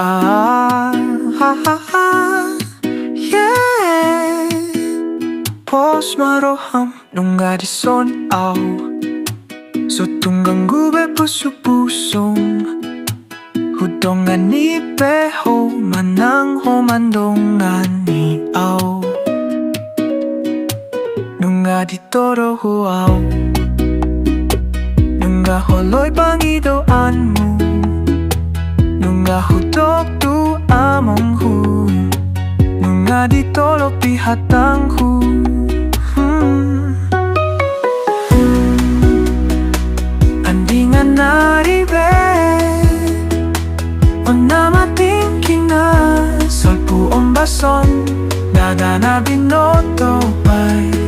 Ah, ha, ha, ha, yeah. Pos maroham nung adison aw so tunggang gube puso-pusong hudongan ni peho manang homandongan ni aw nung aditoro huaw nung holoy pangidoan mo nung hudok tu among hu nung aditoro pihatang hu andingan naribe o namating kina solpu ombason daga na binoto pay